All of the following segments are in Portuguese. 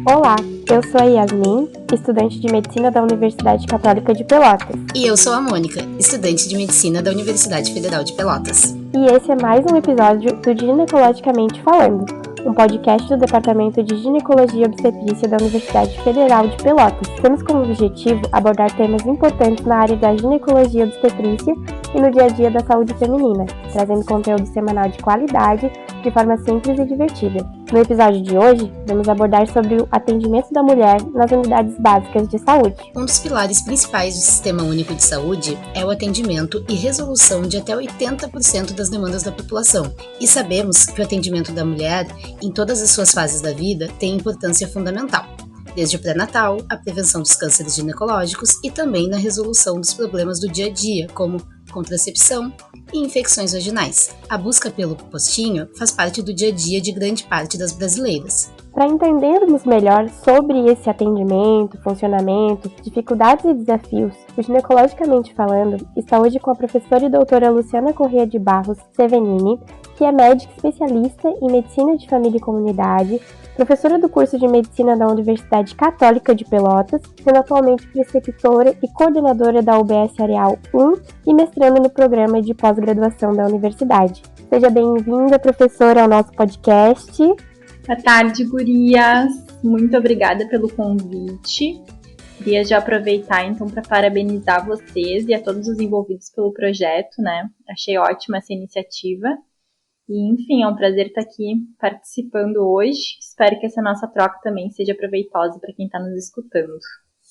Olá, eu sou a Yasmin, estudante de Medicina da Universidade Católica de Pelotas. E eu sou a Mônica, estudante de Medicina da Universidade Federal de Pelotas. E esse é mais um episódio do Ginecologicamente Falando, um podcast do Departamento de Ginecologia e Obstetrícia da Universidade Federal de Pelotas. Temos como objetivo abordar temas importantes na área da ginecologia e obstetrícia e no dia a dia da saúde feminina, trazendo conteúdo semanal de qualidade, de forma simples e divertida. No episódio de hoje, vamos abordar sobre o atendimento da mulher nas unidades básicas de saúde. Um dos pilares principais do Sistema Único de Saúde é o atendimento e resolução de até 80% das demandas da população. E sabemos que o atendimento da mulher, em todas as suas fases da vida, tem importância fundamental, desde o pré-natal, a prevenção dos cânceres ginecológicos e também na resolução dos problemas do dia a dia, como contracepção e infecções vaginais. A busca pelo postinho faz parte do dia a dia de grande parte das brasileiras. Para entendermos melhor sobre esse atendimento, funcionamento, dificuldades e desafios, o Ginecologicamente Falando está hoje com a professora e doutora Luciana Corrêa de Barros Sevenini, que é médica especialista em Medicina de Família e Comunidade, professora do curso de Medicina da Universidade Católica de Pelotas, sendo atualmente preceptora e coordenadora da UBS Areal 1 e mestrando no programa de pós-graduação da universidade. Seja bem-vinda, professora, ao nosso podcast. Boa tarde, gurias. Muito obrigada pelo convite. Queria já aproveitar, então, para parabenizar vocês e a todos os envolvidos pelo projeto, né? Achei ótima essa iniciativa. E, enfim, é um prazer estar aqui participando hoje. Espero que essa nossa troca também seja proveitosa para quem está nos escutando.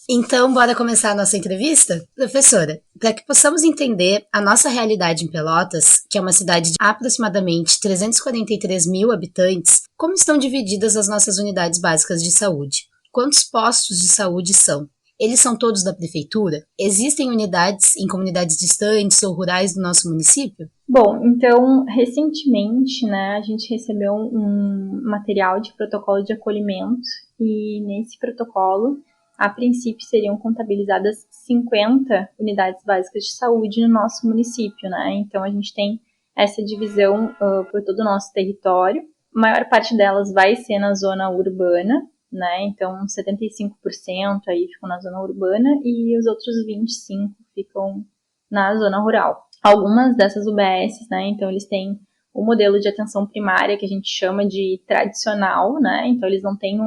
Então, bora começar a nossa entrevista? Professora, para que possamos entender a nossa realidade em Pelotas, que é uma cidade de aproximadamente 343 mil habitantes, como estão divididas as nossas unidades básicas de saúde? Quantos postos de saúde são? Eles são todos da prefeitura? Existem unidades em comunidades distantes ou rurais do nosso município? Bom, então, recentemente, né, a gente recebeu um material de protocolo de acolhimento e nesse protocolo, a princípio, seriam contabilizadas 50 unidades básicas de saúde no nosso município, né? Então, a gente tem essa divisão por todo o nosso território. A maior parte delas vai ser na zona urbana, né? Então, 75% aí ficam na zona urbana e os outros 25% ficam na zona rural. Algumas dessas UBSs, né? Então, eles têm o modelo de atenção primária que a gente chama de tradicional, né? Então, eles não têm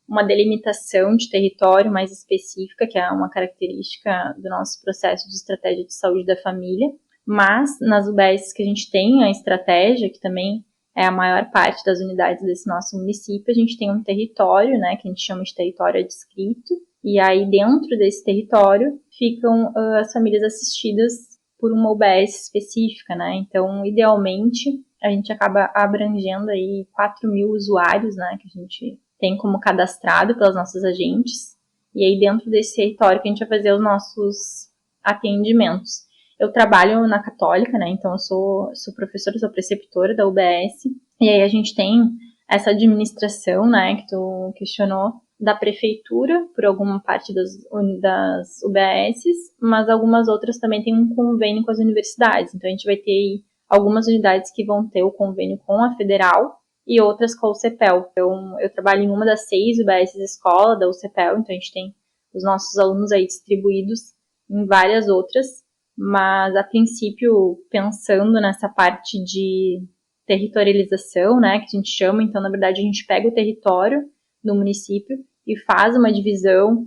uma delimitação de território mais específica, que é uma característica do nosso processo de estratégia de saúde da família, mas nas UBSs que a gente tem a estratégia, que também é a maior parte das unidades desse nosso município, a gente tem um território, né, que a gente chama de território adscrito, e aí dentro desse território ficam as famílias assistidas por uma UBS específica, né, então idealmente a gente acaba abrangendo aí 4 mil usuários, né, que a gente tem como cadastrado pelas nossas agentes, e aí dentro desse território que a gente vai fazer os nossos atendimentos. Eu trabalho na Católica, né, então eu sou professora, sou preceptora da UBS, e aí a gente tem essa administração, né, que tu questionou, da prefeitura, por alguma parte das UBSs, mas algumas outras também têm um convênio com as universidades, então a gente vai ter aí algumas unidades que vão ter o convênio com a federal, e outras com o CEPEL. Então, eu trabalho em uma das 6 UBSs escola da UCEPEL, então a gente tem os nossos alunos aí distribuídos em várias outras, mas a princípio, pensando nessa parte de territorialização, né, que a gente chama, então na verdade a gente pega o território do município e faz uma divisão,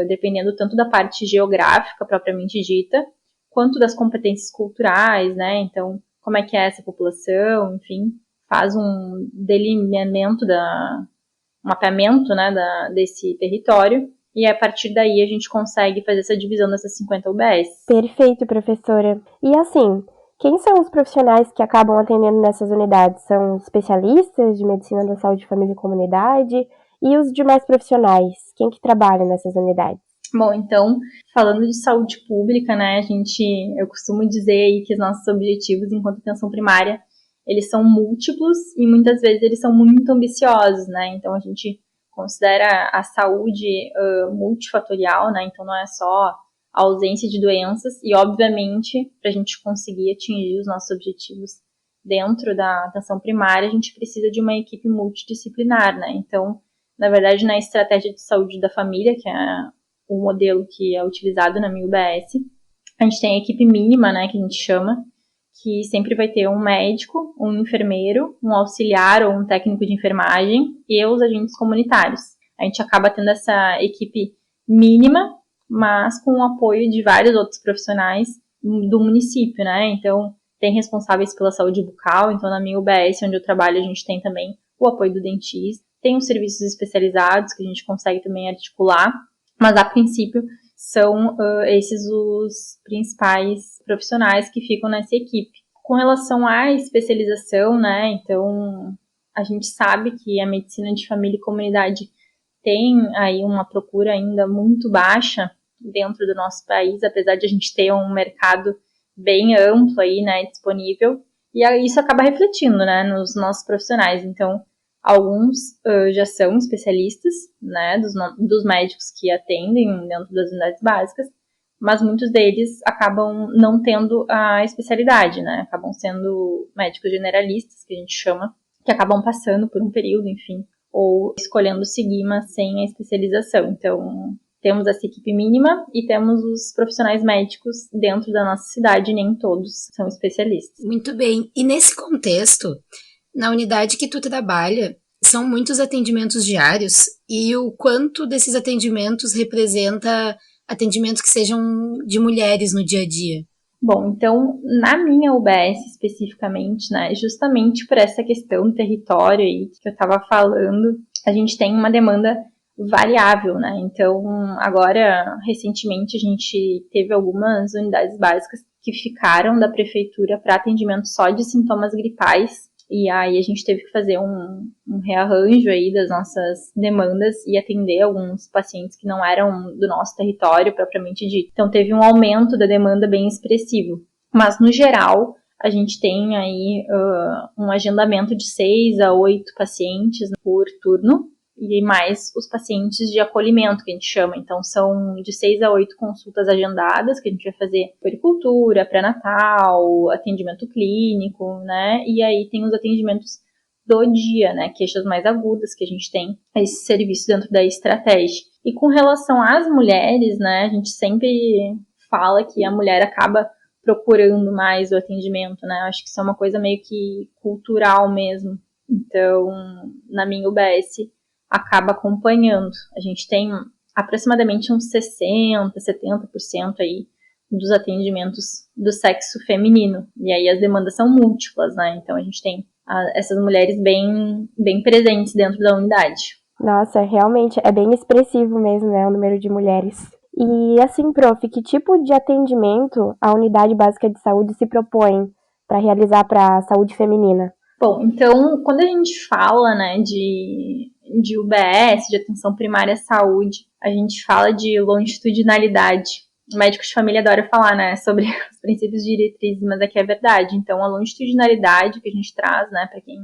dependendo tanto da parte geográfica propriamente dita, quanto das competências culturais, né, então como é que é essa população, enfim, faz um delineamento, um mapeamento, né, desse território, e a partir daí a gente consegue fazer essa divisão dessas 50 UBS. Perfeito, professora. E assim, quem são os profissionais que acabam atendendo nessas unidades? São especialistas de medicina da saúde, família e comunidade? E os demais profissionais? Quem que trabalha nessas unidades? Bom, então, falando de saúde pública, né, eu costumo dizer aí que os nossos objetivos enquanto atenção primária eles são múltiplos e muitas vezes eles são muito ambiciosos, né? Então a gente considera a saúde multifatorial, né? Então não é só a ausência de doenças e, obviamente, para a gente conseguir atingir os nossos objetivos dentro da atenção primária, a gente precisa de uma equipe multidisciplinar, né? Então Na verdade, na estratégia de saúde da família, que é o modelo que é utilizado na minha UBS, a gente tem a equipe mínima, né, que a gente chama, que sempre vai ter um médico, um enfermeiro, um auxiliar ou um técnico de enfermagem e os agentes comunitários. A gente acaba tendo essa equipe mínima, mas com o apoio de vários outros profissionais do município, né? Então, tem responsáveis pela saúde bucal, então na minha UBS, onde eu trabalho, a gente tem também o apoio do dentista, tem os serviços especializados que a gente consegue também articular, mas a princípio são esses os principais profissionais que ficam nessa equipe. Com relação à especialização, né, então a gente sabe que a medicina de família e comunidade tem aí uma procura ainda muito baixa dentro do nosso país, apesar de a gente ter um mercado bem amplo aí, né, disponível, e isso acaba refletindo, né, nos nossos profissionais. Então, alguns já são especialistas, né, dos médicos que atendem dentro das unidades básicas, mas muitos deles acabam não tendo a especialidade, né, acabam sendo médicos generalistas, que a gente chama, que acabam passando por um período, enfim, ou escolhendo seguir, mas sem a especialização. Então, temos essa equipe mínima e temos os profissionais médicos dentro da nossa cidade, nem todos são especialistas. Muito bem. E nesse contexto, na unidade que tu trabalha, são muitos atendimentos diários e o quanto desses atendimentos representa atendimentos que sejam de mulheres no dia a dia? Bom, então, na minha UBS especificamente, né, justamente por essa questão do território aí que eu estava falando, a gente tem uma demanda variável, né? Então, agora, recentemente, a gente teve algumas unidades básicas que ficaram da prefeitura para atendimento só de sintomas gripais. E aí a gente teve que fazer um rearranjo aí das nossas demandas e atender alguns pacientes que não eram do nosso território propriamente dito. Então teve um aumento da demanda bem expressivo. Mas no geral, a gente tem aí um agendamento de 6 a 8 pacientes por turno. E mais os pacientes de acolhimento, que a gente chama. Então, são de 6 a 8 consultas agendadas, que a gente vai fazer puericultura, pré-natal, atendimento clínico, né? E aí tem os atendimentos do dia, né? Queixas mais agudas, que a gente tem esse serviço dentro da estratégia. E com relação às mulheres, né? A gente sempre fala que a mulher acaba procurando mais o atendimento, né? Eu acho que isso é uma coisa meio que cultural mesmo. Então, na minha UBS, acaba acompanhando. A gente tem aproximadamente uns 60%, 70% aí dos atendimentos do sexo feminino. E aí as demandas são múltiplas, né? Então a gente tem essas mulheres bem presentes dentro da unidade. Nossa, realmente é bem expressivo mesmo, né, o número de mulheres. E assim, prof, que tipo de atendimento a unidade básica de saúde se propõe para realizar para a saúde feminina? Bom, então, quando a gente fala, né, de UBS, de atenção primária à saúde, a gente fala de longitudinalidade. O médico de família adora falar, né, sobre os princípios diretrizes, mas aqui é verdade. Então, a longitudinalidade que a gente traz, né, para quem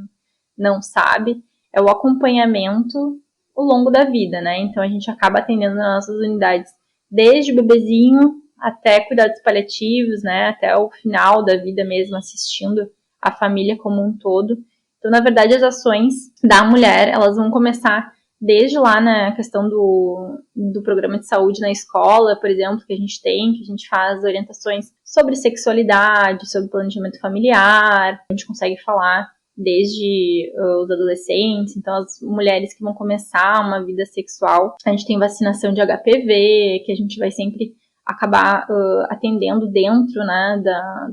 não sabe, é o acompanhamento ao longo da vida, né? Então, a gente acaba atendendo nas nossas unidades desde o bebezinho até cuidados paliativos, né, até o final da vida mesmo, assistindo a família como um todo. Então, na verdade, as ações da mulher, elas vão começar desde lá na questão do programa de saúde na escola, por exemplo, que a gente faz orientações sobre sexualidade, sobre planejamento familiar, a gente consegue falar desde os adolescentes, então as mulheres que vão começar uma vida sexual, a gente tem vacinação de HPV, que a gente vai sempre acabar atendendo dentro, né,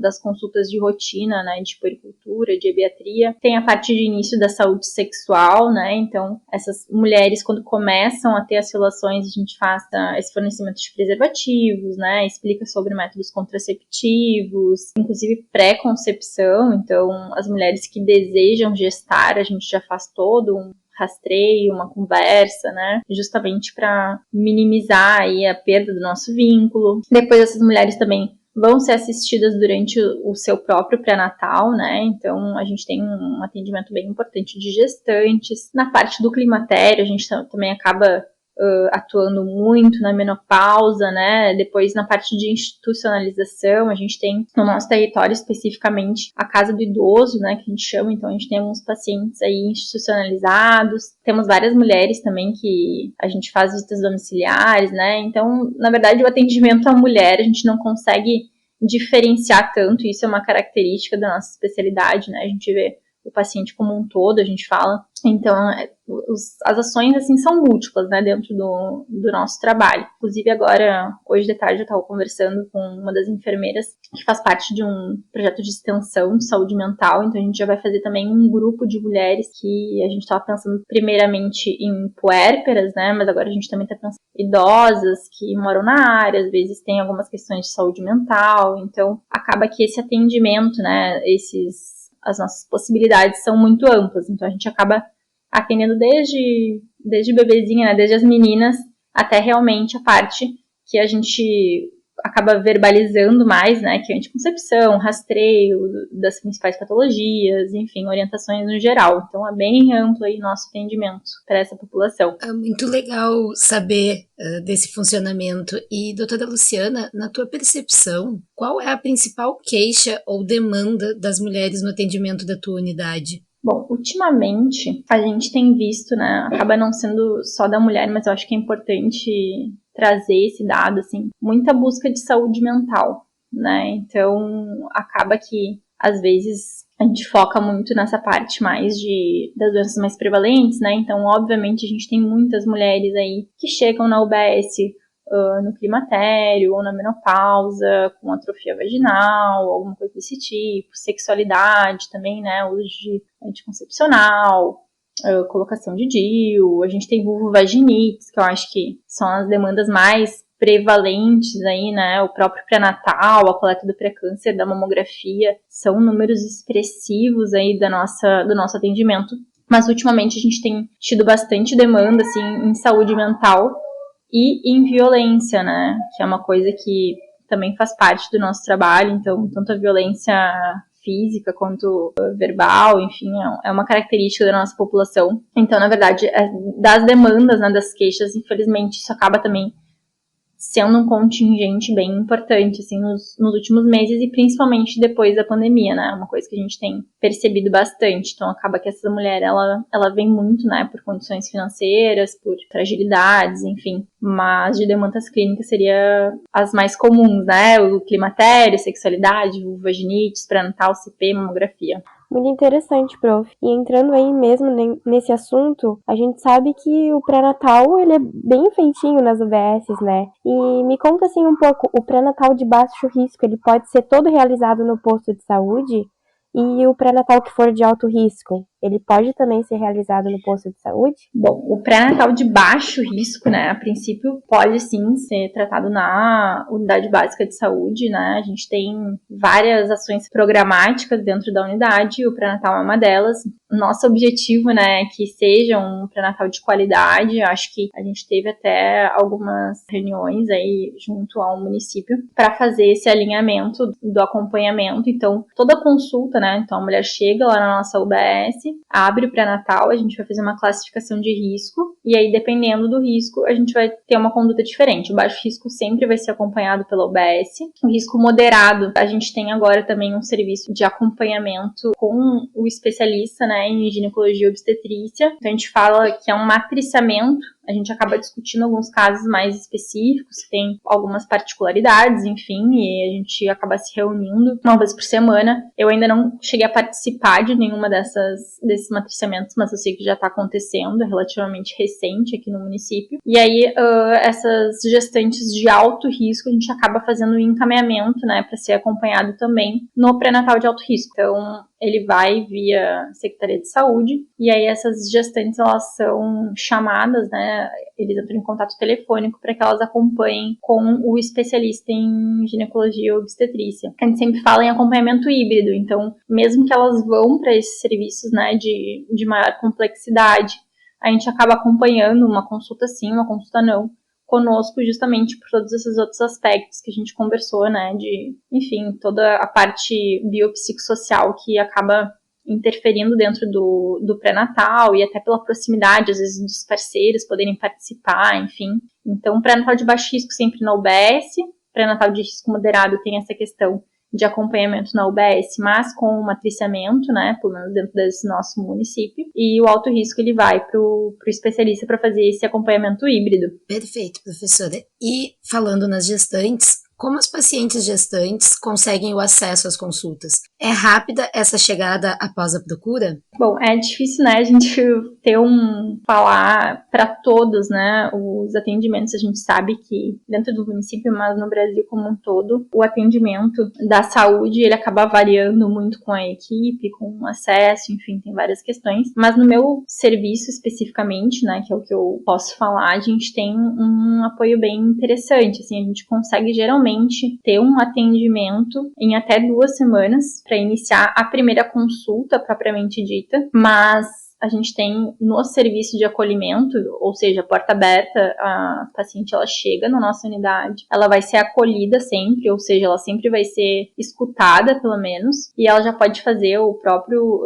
das consultas de rotina, né, de puericultura, de pediatria. Tem a parte de início da saúde sexual, né, então essas mulheres quando começam a ter as relações, a gente faz esse fornecimento de preservativos, né, explica sobre métodos contraceptivos, inclusive pré-concepção, então as mulheres que desejam gestar, a gente já faz todo um rastreio, uma conversa, né? Justamente para minimizar aí a perda do nosso vínculo. Depois essas mulheres também vão ser assistidas durante o seu próprio pré-natal, né? Então a gente tem um atendimento bem importante de gestantes. Na parte do climatério, a gente também acaba atuando muito na menopausa, né? Depois na parte de institucionalização, a gente tem no nosso território especificamente a Casa do Idoso, né? Que a gente chama, então a gente tem alguns pacientes aí institucionalizados, temos várias mulheres também que a gente faz visitas domiciliares, né? Então, na verdade, o atendimento à mulher, a gente não consegue diferenciar tanto, isso é uma característica da nossa especialidade, né? A gente vê o paciente como um todo, a gente fala. Então, as ações, assim, são múltiplas, né, dentro do nosso trabalho. Inclusive, agora, hoje de tarde, eu estava conversando com uma das enfermeiras que faz parte de um projeto de extensão de saúde mental. Então, a gente já vai fazer também um grupo de mulheres que a gente estava pensando primeiramente em puérperas, né, mas agora a gente também está pensando em idosas que moram na área, às vezes tem algumas questões de saúde mental. Então, acaba que esse atendimento, né, as nossas possibilidades são muito amplas, então a gente acaba atendendo desde bebezinha, né, desde as meninas, até realmente a parte que a gente acaba verbalizando mais, né, que é anticoncepção, rastreio das principais patologias, enfim, orientações no geral. Então é bem amplo aí nosso atendimento para essa população. É muito legal saber desse funcionamento. E, doutora Luciana, na tua percepção, qual é a principal queixa ou demanda das mulheres no atendimento da tua unidade? Bom, ultimamente a gente tem visto, né, acaba não sendo só da mulher, mas eu acho que é importante trazer esse dado, assim, muita busca de saúde mental, né, então acaba que, às vezes, a gente foca muito nessa parte mais das doenças mais prevalentes, né, então, obviamente, a gente tem muitas mulheres aí que chegam na UBS no climatério ou na menopausa, com atrofia vaginal, alguma coisa desse tipo, sexualidade também, né, uso de anticoncepcional, colocação de DIU, a gente tem vulvovaginites, que eu acho que são as demandas mais prevalentes aí, né, o próprio pré-natal, a coleta do pré-câncer, da mamografia, são números expressivos aí do nosso atendimento, mas ultimamente a gente tem tido bastante demanda, assim, em saúde mental e em violência, né, que é uma coisa que também faz parte do nosso trabalho, então, tanto a violência física quanto verbal, enfim, é uma característica da nossa população. Então, na verdade, das demandas, né, das queixas, infelizmente, isso acaba também sendo um contingente bem importante, assim, nos últimos meses e principalmente depois da pandemia, né, uma coisa que a gente tem percebido bastante. Então, acaba que essa mulher, ela vem muito, né, por condições financeiras, por fragilidades, enfim, mas de demandas clínicas seria as mais comuns, né, o climatério, sexualidade, vulvaginites, pré-natal, CP, mamografia. Muito interessante, prof. E entrando aí mesmo nesse assunto, a gente sabe que o pré-natal, ele é bem feitinho nas UBSs, né? E me conta assim um pouco, o pré-natal de baixo risco, ele pode ser todo realizado no posto de saúde? E o pré-natal que for de alto risco, ele pode também ser realizado no posto de saúde? Bom, o pré-natal de baixo risco, né, a princípio pode sim ser tratado na unidade básica de saúde, né, a gente tem várias ações programáticas dentro da unidade, o pré-natal é uma delas. Nosso objetivo, né, é que seja um pré-natal de qualidade, acho que a gente teve até algumas reuniões aí junto ao município para fazer esse alinhamento do acompanhamento, então toda consulta, né, então a mulher chega lá na nossa UBS, abre o pré-natal, a gente vai fazer uma classificação de risco, e aí dependendo do risco, a gente vai ter uma conduta diferente. O baixo risco sempre vai ser acompanhado pela UBS. O risco moderado, a gente tem agora também um serviço de acompanhamento com o especialista, né, em ginecologia e obstetrícia. Então a gente fala que é um matriciamento, a gente acaba discutindo alguns casos mais específicos, que tem algumas particularidades, enfim, e a gente acaba se reunindo uma vez por semana. Eu ainda não cheguei a participar de nenhuma desses matriciamentos, mas eu sei que já está acontecendo, é relativamente recente aqui no município. E aí, essas gestantes de alto risco, a gente acaba fazendo um encaminhamento, né, para ser acompanhado também no pré-natal de alto risco. Então, ele vai via Secretaria de Saúde, e aí essas gestantes, elas são chamadas, né, eles entram em contato telefônico para que elas acompanhem com o especialista em ginecologia e obstetrícia. A gente sempre fala em acompanhamento híbrido, então, mesmo que elas vão para esses serviços, né, de maior complexidade, a gente acaba acompanhando uma consulta sim, uma consulta não, conosco justamente por todos esses outros aspectos que a gente conversou, né, enfim, toda a parte biopsicossocial que acaba interferindo dentro do pré-natal e até pela proximidade, às vezes, dos parceiros poderem participar, enfim. Então, pré-natal de baixo risco sempre na UBS, pré-natal de risco moderado tem essa questão de acompanhamento na UBS, mas com matriciamento, né, pelo menos dentro desse nosso município, e o alto risco ele vai para o especialista para fazer esse acompanhamento híbrido. Perfeito, professora. E falando nas gestantes, como as pacientes gestantes conseguem o acesso às consultas? É rápida essa chegada após a procura? Bom, é difícil, né, a gente falar para todos, né, os atendimentos. A gente sabe que dentro do município, mas no Brasil como um todo, o atendimento da saúde, ele acaba variando muito com a equipe, com o acesso, enfim, tem várias questões. Mas no meu serviço especificamente, né, que é o que eu posso falar, a gente tem um apoio bem interessante, assim, a gente consegue geralmente ter um atendimento em até 2 semanas para iniciar a primeira consulta propriamente dita, mas a gente tem no serviço de acolhimento, ou seja, porta aberta, a paciente ela chega na nossa unidade, ela vai ser acolhida sempre, ou seja, ela sempre vai ser escutada pelo menos, e ela já pode fazer o próprio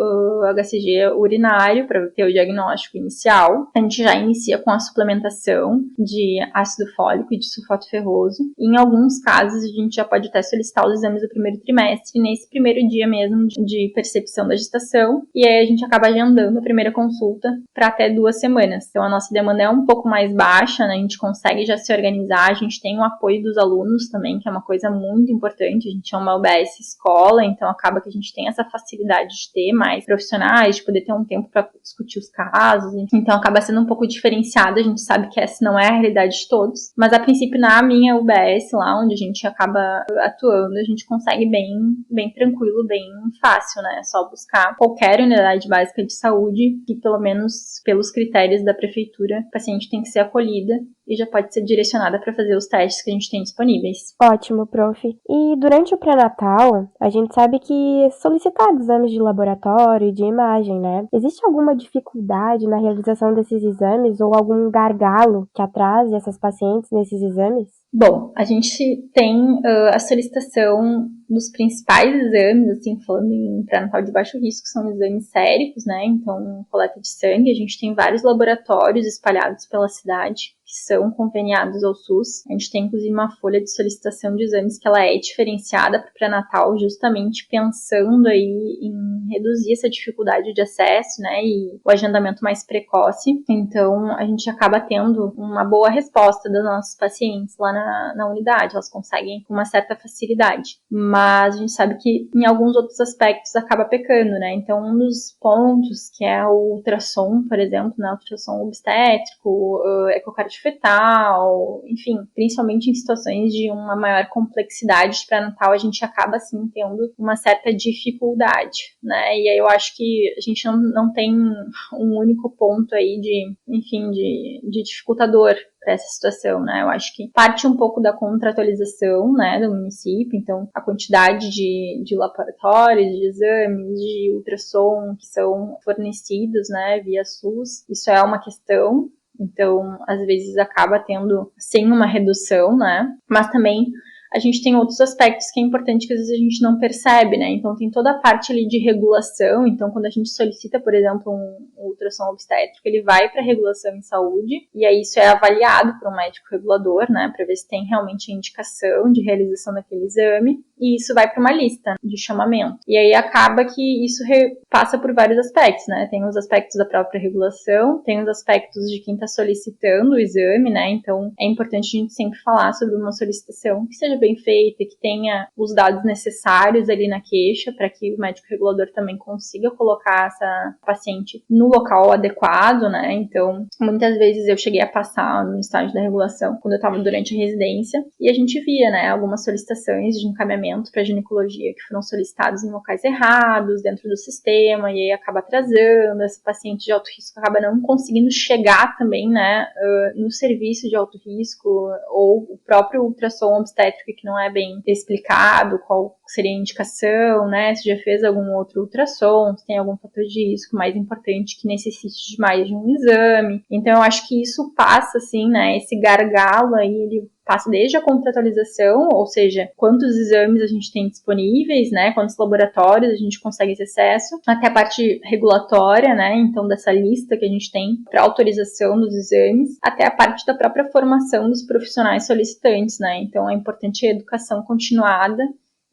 HCG urinário para ter o diagnóstico inicial. A gente já inicia com a suplementação de ácido fólico e de sulfato ferroso. Em alguns casos, a gente já pode até solicitar os exames do primeiro trimestre, nesse primeiro dia mesmo de percepção da gestação, e aí a gente acaba agendando a primeira consulta para até 2 semanas. Então a nossa demanda é um pouco mais baixa, né? A gente consegue já se organizar, a gente tem o apoio dos alunos também, que é uma coisa muito importante. A gente é uma UBS escola, então acaba que a gente tem essa facilidade de ter mais profissionais, de poder ter um tempo para discutir os casos. Então acaba sendo um pouco diferenciado. A gente sabe que essa não é a realidade de todos, mas a princípio na minha UBS, lá onde a gente acaba atuando, a gente consegue bem tranquilo, bem fácil, né? É só buscar qualquer unidade básica de saúde que, pelo menos pelos critérios da prefeitura, a paciente tem que ser acolhida e já pode ser direcionada para fazer os testes que a gente tem disponíveis. Ótimo, prof. E durante o pré-natal, a gente sabe que solicitar exames de laboratório e de imagem, né? Existe alguma dificuldade na realização desses exames ou algum gargalo que atrase essas pacientes nesses exames? Bom, a gente tem a solicitação dos principais exames, assim, falando em pré-natal de baixo risco, são exames séricos, né? Então, coleta de sangue. A gente tem vários laboratórios espalhados pela cidade que são conveniados ao SUS. A gente tem, inclusive, uma folha de solicitação de exames que ela é diferenciada para o pré-natal, justamente pensando aí em reduzir essa dificuldade de acesso, né, e o agendamento mais precoce. Então, a gente acaba tendo uma boa resposta dos nossos pacientes lá na unidade. Elas conseguem com uma certa facilidade. Mas a gente sabe que em alguns outros aspectos acaba pecando, né? Então, um dos pontos que é o ultrassom, por exemplo, né, ultrassom obstétrico, ecocardiografia fetal, enfim, principalmente em situações de uma maior complexidade de pré-natal, a gente acaba, assim, tendo uma certa dificuldade, né? E aí eu acho que a gente não tem um único ponto aí de dificultador para essa situação, né? Eu acho que parte um pouco da contratualização, né, do município, então a quantidade de laboratórios, de exames, de ultrassom que são fornecidos, né, via SUS, isso é uma questão. Então, às vezes acaba tendo, sim, uma redução, né? Mas também a gente tem outros aspectos que é importante que às vezes a gente não percebe, né? Então, tem toda a parte ali de regulação. Então, quando a gente solicita, por exemplo, um ultrassom obstétrico, ele vai para regulação em saúde, e aí isso é avaliado por um médico regulador, né? Para ver se tem realmente a indicação de realização daquele exame, e isso vai para uma lista de chamamento. E aí acaba que isso passa por vários aspectos, né? Tem os aspectos da própria regulação, tem os aspectos de quem está solicitando o exame, né? Então, é importante a gente sempre falar sobre uma solicitação que seja bem feita, que tenha os dados necessários ali na queixa, para que o médico regulador também consiga colocar essa paciente no local adequado, né? Então, muitas vezes eu cheguei a passar no estágio da regulação, quando eu estava durante a residência, e a gente via, né, algumas solicitações de encaminhamento para ginecologia que foram solicitados em locais errados, dentro do sistema, e aí acaba atrasando, essa paciente de alto risco acaba não conseguindo chegar também, né, no serviço de alto risco, ou o próprio ultrassom obstétrico que não é bem explicado, qual seria a indicação, né, se já fez algum outro ultrassom, se tem algum fator de risco mais importante que necessite de mais de um exame. Então, eu acho que isso passa, assim, né, esse gargalo aí, ele passa desde a contratualização, ou seja, quantos exames a gente tem disponíveis, né, quantos laboratórios a gente consegue esse acesso, até a parte regulatória, né, então dessa lista que a gente tem para autorização dos exames, até a parte da própria formação dos profissionais solicitantes, né, então é importante a educação continuada.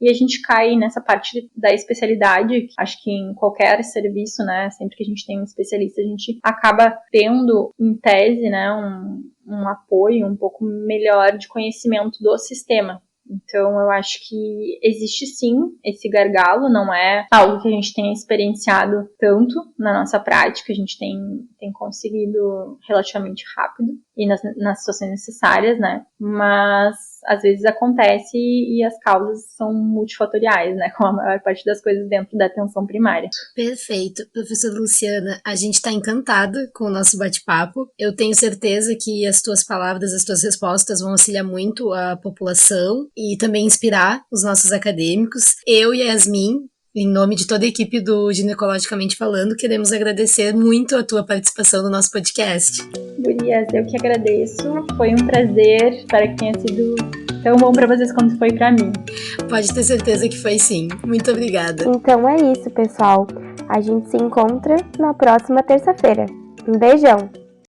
E a gente cai nessa parte da especialidade, acho que em qualquer serviço, né, sempre que a gente tem um especialista, a gente acaba tendo, em tese, né, um apoio um pouco melhor de conhecimento do sistema. Então, eu acho que existe sim esse gargalo, não é algo que a gente tenha experienciado tanto na nossa prática, a gente tem conseguido relativamente rápido e nas situações necessárias, né? Mas às vezes acontece e as causas são multifatoriais, né? Com a maior parte das coisas dentro da atenção primária. Perfeito. Professora Luciana, a gente está encantada com o nosso bate-papo. Eu tenho certeza que as tuas palavras, as tuas respostas vão auxiliar muito a população e também inspirar os nossos acadêmicos. Eu e a Yasmin, em nome de toda a equipe do Ginecologicamente Falando, queremos agradecer muito a tua participação no nosso podcast. Gurias, eu que agradeço. Foi um prazer. Espero que tenha sido tão bom para vocês quanto foi para mim. Pode ter certeza que foi sim. Muito obrigada. Então é isso, pessoal. A gente se encontra na próxima terça-feira. Um beijão!